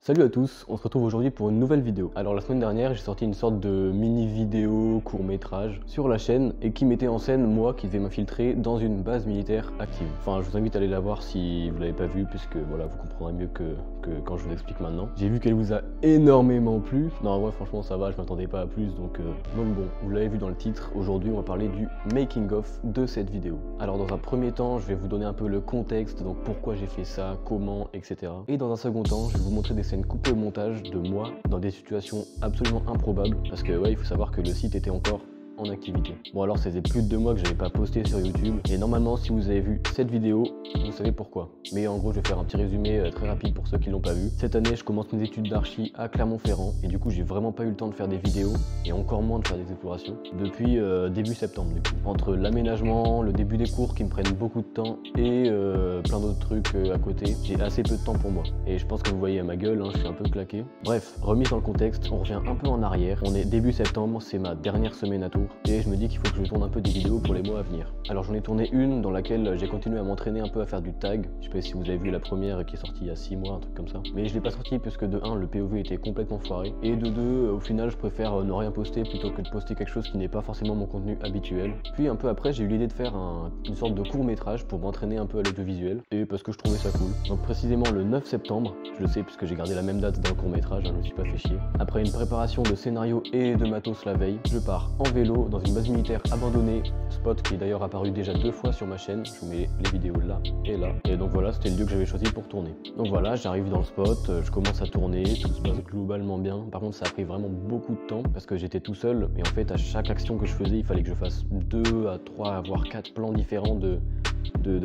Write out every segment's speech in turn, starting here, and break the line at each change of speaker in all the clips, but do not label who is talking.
Salut à tous, on se retrouve aujourd'hui pour une nouvelle vidéo. Alors la semaine dernière, j'ai sorti une sorte de mini vidéo court-métrage sur la chaîne et qui mettait en scène moi qui devais m'infiltrer dans une base militaire active. Enfin, je vous invite à aller la voir si vous l'avez pas vue puisque voilà, vous comprendrez mieux que quand je vous l'explique maintenant. J'ai vu qu'elle vous a énormément plu. Non, en vrai, franchement, ça va, je m'attendais pas à plus donc bon, vous l'avez vu dans le titre. Aujourd'hui, on va parler du making of de cette vidéo. Alors dans un premier temps, je vais vous donner un peu le contexte, donc pourquoi j'ai fait ça, comment, etc. Et dans un second temps, je vais vous montrer des scènes coupées au montage de moi dans des situations absolument improbables parce que ouais, il faut savoir que le site était encore en activité. Bon, alors ça faisait plus de 2 mois que j'avais pas posté sur YouTube et normalement si vous avez vu cette vidéo vous savez pourquoi, mais en gros je vais faire un petit résumé très rapide pour ceux qui l'ont pas vu. Cette année je commence mes études d'archi à Clermont-Ferrand et du coup j'ai vraiment pas eu le temps de faire des vidéos et encore moins de faire des explorations depuis début septembre. Du coup entre l'aménagement, le début des cours qui me prennent beaucoup de temps et plein d'autres trucs à côté, j'ai assez peu de temps pour moi et je pense que vous voyez à ma gueule, hein, je suis un peu claqué. Bref, remis dans le contexte, on revient un peu en arrière, on est début septembre, c'est ma dernière semaine à Tours et je me dis qu'il faut que je tourne un peu des vidéos pour les mois à venir. Alors j'en ai tourné une dans laquelle j'ai continué à m'entraîner un peu à faire du tag. Je sais pas si vous avez vu la première qui est sortie il y a 6 mois, un truc comme ça. Mais je l'ai pas sorti puisque de 1 le POV était complètement foiré et de 2 au final je préfère ne rien poster plutôt que de poster quelque chose qui n'est pas forcément mon contenu habituel. Puis un peu après j'ai eu l'idée de faire une sorte de court métrage pour m'entraîner un peu à l'audiovisuel et parce que je trouvais ça cool. Donc précisément le 9 septembre, je le sais puisque j'ai gardé la même date dans le court métrage, je me suis pas fait chier. Après une préparation de scénario et de matos la veille, je pars en vélo dans une base militaire abandonnée, spot qui est d'ailleurs apparu déjà 2 fois sur ma chaîne, je vous mets les vidéos là et là, et donc voilà, c'était le lieu que j'avais choisi pour tourner. Donc voilà, j'arrive dans le spot, je commence à tourner, tout se passe globalement bien. Par contre ça a pris vraiment beaucoup de temps parce que j'étais tout seul et en fait à chaque action que je faisais il fallait que je fasse 2 à 3 voire 4 plans différents de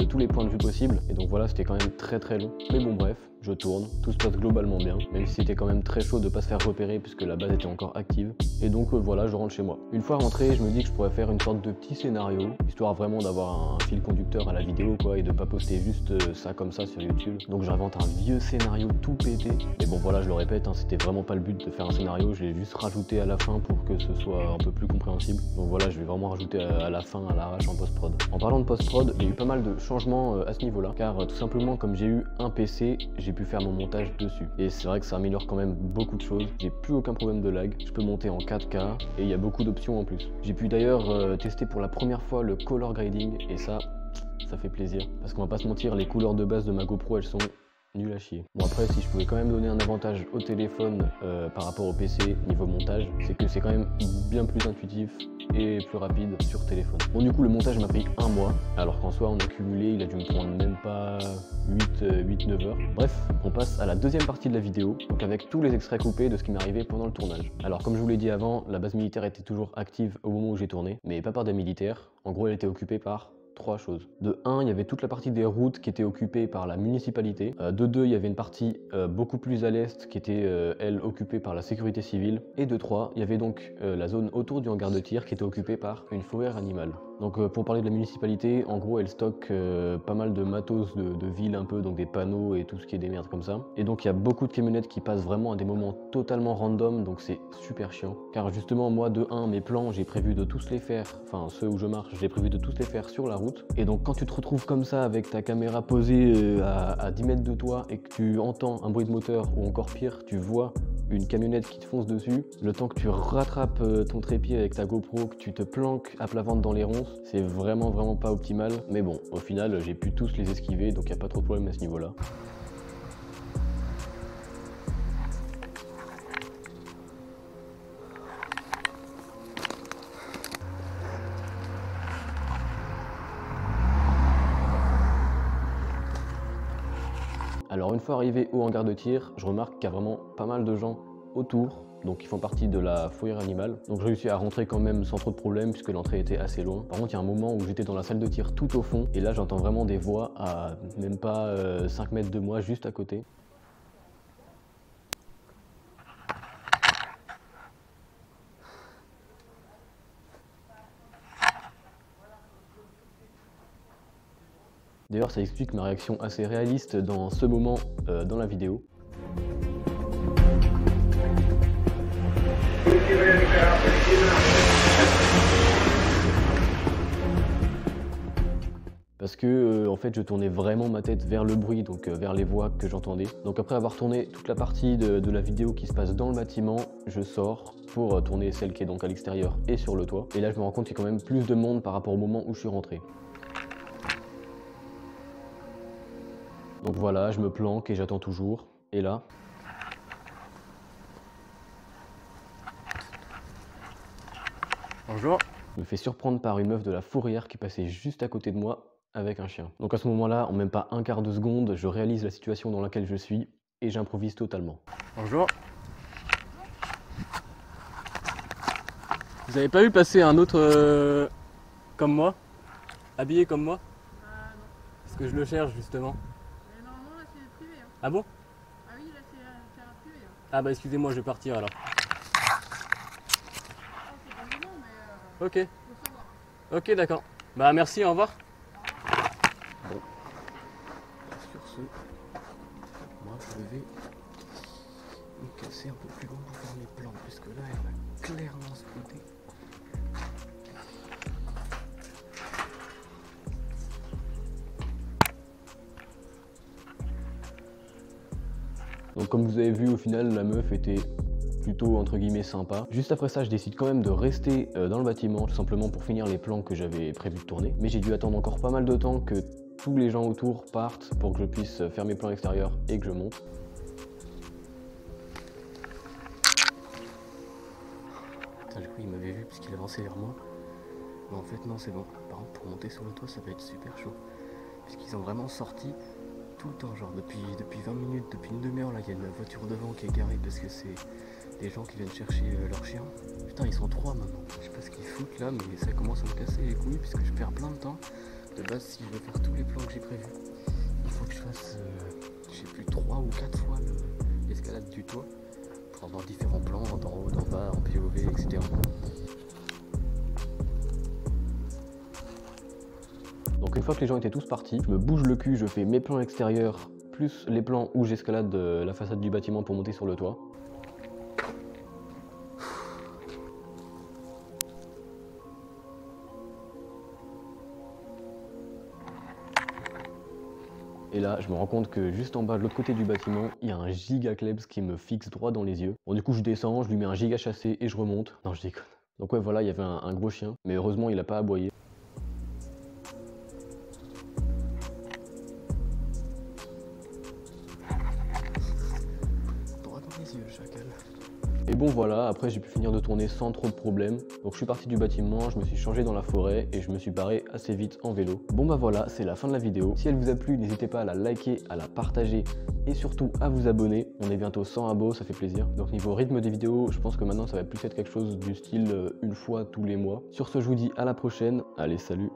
tous les points de vue possibles et donc voilà, c'était quand même très long, mais bon bref, je tourne, tout se passe globalement bien, même si c'était quand même très chaud de pas se faire repérer puisque la base était encore active. Et donc voilà, je rentre chez moi. Une fois rentré, je me dis que je pourrais faire une sorte de petit scénario, histoire vraiment d'avoir un fil conducteur à la vidéo quoi, et de pas poster juste ça comme ça sur YouTube. Donc j'invente un vieux scénario tout pété. Mais bon voilà, je le répète, hein, c'était vraiment pas le but de faire un scénario, je l'ai juste rajouté à la fin pour que ce soit un peu plus compréhensible. Donc voilà, je vais vraiment rajouter à la fin, à l'arrache en post-prod. En parlant de post-prod, il y a eu pas mal de changements à ce niveau-là, car tout simplement comme j'ai eu un PC, j'ai pu faire mon montage dessus. Et c'est vrai que ça améliore quand même beaucoup de choses. J'ai plus aucun problème de lag. Je peux monter en 4K et il y a beaucoup d'options en plus. J'ai pu d'ailleurs tester pour la première fois le color grading et ça fait plaisir. Parce qu'on va pas se mentir, les couleurs de base de ma GoPro elles sont nul à chier. Bon après si je pouvais quand même donner un avantage au téléphone par rapport au PC niveau montage, c'est que c'est quand même bien plus intuitif et plus rapide sur téléphone. Bon du coup le montage m'a pris 1 mois, alors qu'en soi en accumulé il a dû me prendre même pas 8-9 heures. Bref, on passe à la deuxième partie de la vidéo, donc avec tous les extraits coupés de ce qui m'est arrivé pendant le tournage. Alors comme je vous l'ai dit avant, la base militaire était toujours active au moment où j'ai tourné, mais pas par des militaires. En gros elle était occupée par 3 choses. De 1, il y avait toute la partie des routes qui était occupée par la municipalité. De 2, il y avait une partie beaucoup plus à l'est qui était, elle, occupée par la sécurité civile. Et de 3, il y avait donc la zone autour du hangar de tir qui était occupée par une fourrière animale. Donc pour parler de la municipalité, en gros elle stocke pas mal de matos de ville un peu, donc des panneaux et tout ce qui est des merdes comme ça. Et donc il y a beaucoup de camionnettes qui passent vraiment à des moments totalement random, donc c'est super chiant. Car justement moi de 1, mes plans j'ai prévu de tous les faire, enfin ceux où je marche, j'ai prévu de tous les faire sur la route. Et donc quand tu te retrouves comme ça avec ta caméra posée à 10 mètres de toi et que tu entends un bruit de moteur ou encore pire, tu vois une camionnette qui te fonce dessus, le temps que tu rattrapes ton trépied avec ta GoPro, que tu te planques à plat ventre dans les ronces, c'est vraiment pas optimal. Mais bon, au final, j'ai pu tous les esquiver, donc il n'y a pas trop de problème à ce niveau-là. Alors une fois arrivé au hangar de tir, je remarque qu'il y a vraiment pas mal de gens autour, donc ils font partie de la fourrière animale. Donc j'ai réussi à rentrer quand même sans trop de problème puisque l'entrée était assez loin. Par contre il y a un moment où j'étais dans la salle de tir tout au fond et là j'entends vraiment des voix à même pas 5 mètres de moi, juste à côté. D'ailleurs ça explique ma réaction assez réaliste dans ce moment dans la vidéo. parce que en fait je tournais vraiment ma tête vers le bruit, donc vers les voix que j'entendais. Donc après avoir tourné toute la partie de la vidéo qui se passe dans le bâtiment, je sors pour tourner celle qui est donc à l'extérieur et sur le toit. Et là je me rends compte qu'il y a quand même plus de monde par rapport au moment où je suis rentré. Donc voilà, je me planque et j'attends toujours. Et là...
Bonjour.
Je me fais surprendre par une meuf de la fourrière qui passait juste à côté de moi avec un chien. Donc à ce moment-là, en même pas un quart de seconde, je réalise la situation dans laquelle je suis et j'improvise totalement.
Bonjour. Vous avez pas vu passer un autre comme moi, habillé comme moi?
Non.
Parce que je le cherche justement.
Mais normalement, là, c'est privé. Hein.
Ah bon?
Ah oui, là, c'est un privé. Hein.
Ah bah excusez-moi, je vais partir alors.
Ah, c'est pas le moment, mais
Ok,
faut savoir.
ok d'accord. Bah merci, au revoir.
Bon. Sur ce, moi je vais me casser un peu plus loin pour faire mes plans, puisque là elle va clairement spotter. Donc comme vous avez vu, au final la meuf était plutôt entre guillemets sympa. Juste après ça, je décide quand même de rester dans le bâtiment, tout simplement pour finir les plans que j'avais prévu de tourner. Mais j'ai dû attendre encore pas mal de temps que tous les gens autour partent pour que je puisse faire mes plans extérieurs et que je monte. Putain, du coup il m'avait vu puisqu'il avançait vers moi. Mais en fait non, c'est bon. Par contre pour monter sur le toit ça va être super chaud. Puisqu'ils ont vraiment sorti tout le temps, genre depuis 20 minutes, depuis une demi-heure là, il y a une voiture devant qui est garée parce que c'est des gens qui viennent chercher leur chien. Putain, ils sont 3 maintenant. Je sais pas ce qu'ils foutent là, mais ça commence à me casser les couilles puisque je perds plein de temps. De base, si je veux faire tous les plans que j'ai prévus, il faut que je fasse, je sais plus, 3 ou 4 fois l'escalade du toit pour avoir différents plans d'en haut, d'en bas, en POV, etc. Donc une fois que les gens étaient tous partis, je me bouge le cul, je fais mes plans extérieurs plus les plans où j'escalade la façade du bâtiment pour monter sur le toit. Et là, je me rends compte que juste en bas, de l'autre côté du bâtiment, il y a un giga klebs qui me fixe droit dans les yeux. Bon, du coup, je descends, je lui mets un giga chassé et je remonte. Non, je déconne. Donc ouais, voilà, il y avait un gros chien, mais heureusement, il a pas aboyé. Et bon voilà, après j'ai pu finir de tourner sans trop de problèmes. Donc je suis parti du bâtiment, je me suis changé dans la forêt et je me suis barré assez vite en vélo. Bon bah voilà, c'est la fin de la vidéo. Si elle vous a plu, n'hésitez pas à la liker, à la partager et surtout à vous abonner. On est bientôt 100 abos, ça fait plaisir. Donc niveau rythme des vidéos, je pense que maintenant ça va plus être quelque chose du style une fois tous les mois. Sur ce, je vous dis à la prochaine. Allez, salut!